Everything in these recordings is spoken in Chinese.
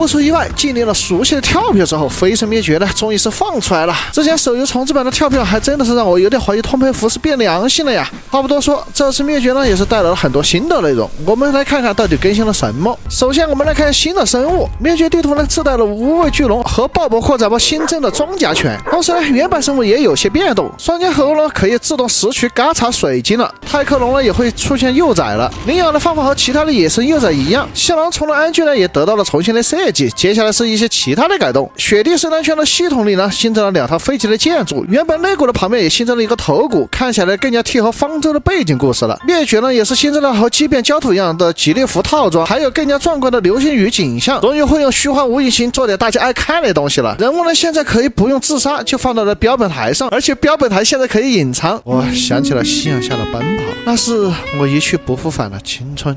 不出意外，经历了熟悉的跳票之后，绯村灭绝呢终于是放出来了。之前手游重置版的跳票还真的是让我有点怀疑通佩服是变良心了呀。话不多说，这次灭绝呢也是带来了很多新的内容，我们来看看到底更新了什么。首先我们来看新的生物，灭绝地图呢自带了无畏巨龙和爆破扩展包新增的装甲犬，同时呢原版生物也有些变动，双剑猴呢可以自动拾取嘎嚓水晶了，泰克龙呢也会出现幼崽了，领养的方法和其他的野生幼崽一样，小狼虫的安全呢也得到了重新的设计。接下来是一些其他的改动，雪地生态圈的系统里呢新增了2套飞机的建筑，原本肋骨的旁边也新增了一个头骨，看起来更加贴合方舟的背景故事了。灭绝呢也是新增了和畸变焦土一样的吉利服套装，还有更加壮观的流星雨景象，终于会用虚幻无影星做点大家爱看的东西了。人物呢现在可以不用自杀就放到了标本台上，而且标本台现在可以隐藏。我想起了夕阳下的奔跑，那是我一去不复返的青春。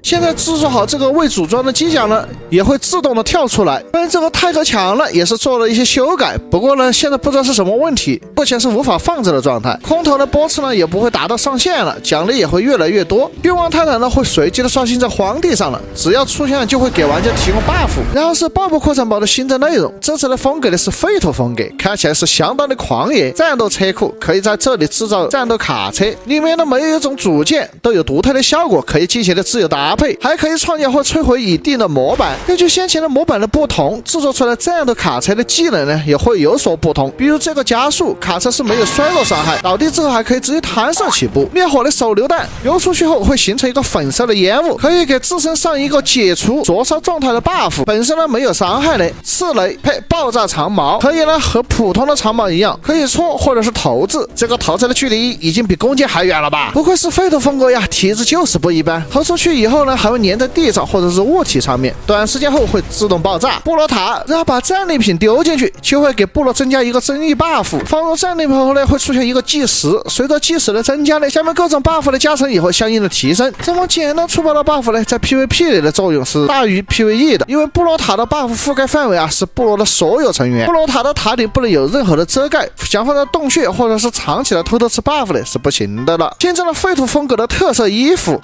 现在制作好这个未组装的机甲呢，也会自动的跳出来。跟这个泰克强呢，也是做了一些修改，不过呢，现在不知道是什么问题，目前是无法放置的状态。空投的波次呢，也不会达到上限了，奖励也会越来越多。愿望泰坦呢，会随机的刷新在荒地上了，只要出现就会给玩家提供 buff。然后是爆破扩展包的新增内容，这次的风格呢是废土风格，看起来是相当的狂野。战斗车库可以在这里制造战斗卡车，里面的每一种组件都有独特的效果，可以进行的自由搭配，还可以创建或摧毁已定的模板。根据先前的模板的不同，制作出来战斗卡车的技能呢也会有所不同。比如这个加速卡车是没有衰落伤害，倒地之后还可以直接弹射起步。灭火的手榴弹丢出去后会形成一个粉色的烟雾，可以给自身上一个解除灼烧状态的 buff。本身呢没有伤害的刺雷配爆炸长矛，可以呢和普通的长矛一样，可以戳或者是投掷。这个投掷的距离已经比弓箭还远了吧？不愧是废土风格呀，体质就是不一般。投出去以后呢，还会粘在地上或者是物体上面，短时间后会自动爆炸。部落塔，然后把战利品丢进去，就会给部落增加一个增益 buff。放入战利品后呢，会出现一个计时，随着计时的增加呢，下面各种 buff 的加成也会相应的提升。这么简单粗暴的 buff 呢，在 PVP 里的作用是大于 PVE 的，因为部落塔的 buff 覆盖范围啊是部落的所有成员，部落塔的塔顶不能有任何的遮盖，想放在洞穴或者是藏起来偷偷吃 buff 的是不行的了。新增了废土风格的特色衣服。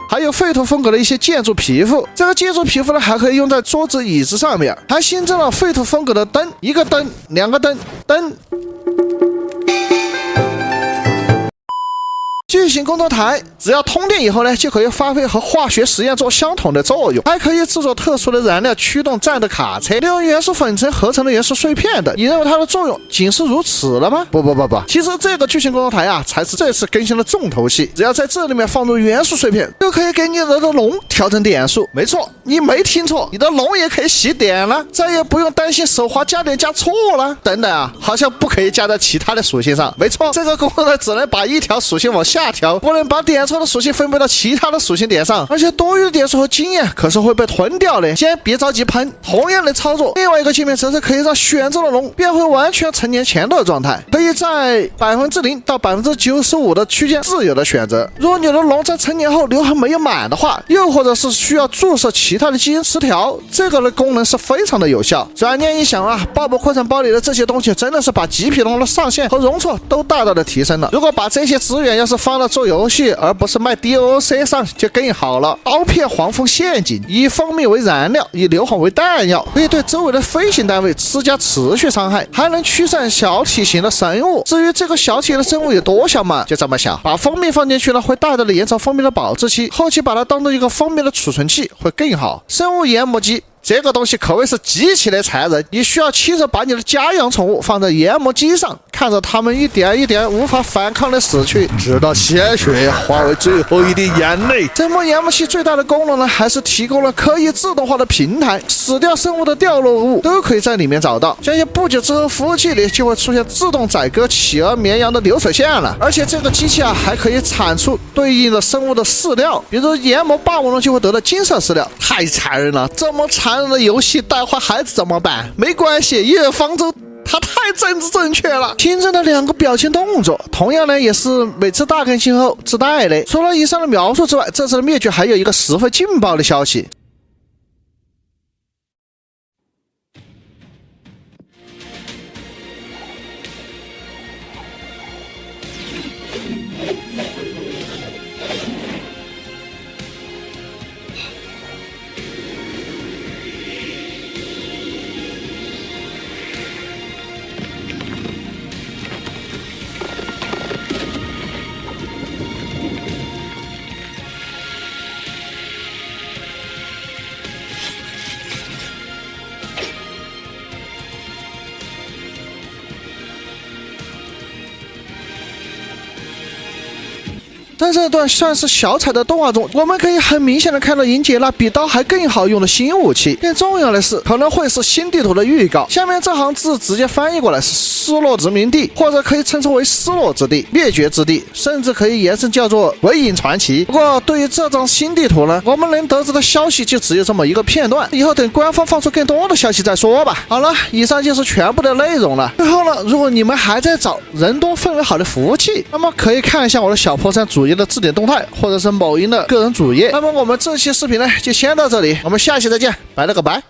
还有废土风格的一些建筑皮肤，这个建筑皮肤呢还可以用在桌子椅子上面，还新增了废土风格的灯，一个灯2个灯巨型工作台，只要通电以后呢，就可以发挥和化学实验做相同的作用，还可以制作特殊的燃料驱动战斗卡车，利用元素粉尘合成的元素碎片的。你认为它的作用仅是如此了吗？不，其实这个巨型工作台啊，才是这次更新的重头戏。只要在这里面放入元素碎片，就可以给你的龙调整点数。没错，你没听错，你的龙也可以洗点了，再也不用担心手滑加点加错了。等等啊，好像不可以加在其他的属性上。没错，这个功能只能把一条属性往下调，不能把点错的属性分配到其他的属性点上，而且多余的点数和经验可是会被吞掉的。先别着急喷，同样的操作，另外一个界面则是可以让选中的龙变回完全成年前的状态，可以在 0% 到 95% 的区间自由的选择。如果你的龙在成年后刘海没有满的话，又或者是需要注射其他的基因词条，这个的功能是非常的有效。转念一想啊，爆破扩展包里的这些东西真的是把极品龙的上限和容错都大大的提升了。如果把这些资源要是放到做游戏而不是卖 DLC 上就更好了。刀片黄蜂陷阱，以蜂蜜为燃料，以硫磺为弹药，可以对周围的飞行单位施加持续伤害，还能驱散小体型的生物。至于这个小体型的生物有多小嘛，就这么小，把蜂蜜放进去呢，会大大的延长蜂蜜的保质期，后期把它当做一个蜂蜜的储存器会更好。生物研磨机，这个东西可谓是极其的残忍，你需要亲手把你的家养宠物放在研磨机上，看着它们一点一点无法反抗的死去，直到鲜血化为最后一滴眼泪。这模研磨器最大的功能呢，还是提供了可以自动化的平台，死掉生物的掉落物都可以在里面找到。相信不久之后，服务器里就会出现自动宰割企鹅、绵羊的流水线了。而且这个机器啊，还可以产出对应的生物的饲料，比如研磨霸王龙就会得到金色饲料。太残忍了，这么残忍的游戏带坏孩子怎么办？没关系，因为方舟它太政治正确了。新增的2个表情动作，同样呢也是每次大更新后自带的。除了以上的描述之外，这次的灭绝还有一个十分劲爆的消息。在这段算是小彩的动画中，我们可以很明显的看到银姐那比刀还更好用的新武器。更重要的是，可能会是新地图的预告。下面这行字直接翻译过来是失落殖民地，或者可以称之为失落之地、灭绝之地，甚至可以延伸叫做鬼影传奇。不过对于这张新地图呢，我们能得知的消息就只有这么一个片段，以后等官方放出更多的消息再说吧。好了，以上就是全部的内容了。最后呢，如果你们还在找人多氛围好的服务器，那么可以看一下我的小破山主页的置顶动态，或者是某音的个人主页。那么我们这期视频呢就先到这里，我们下期再见，拜了个拜。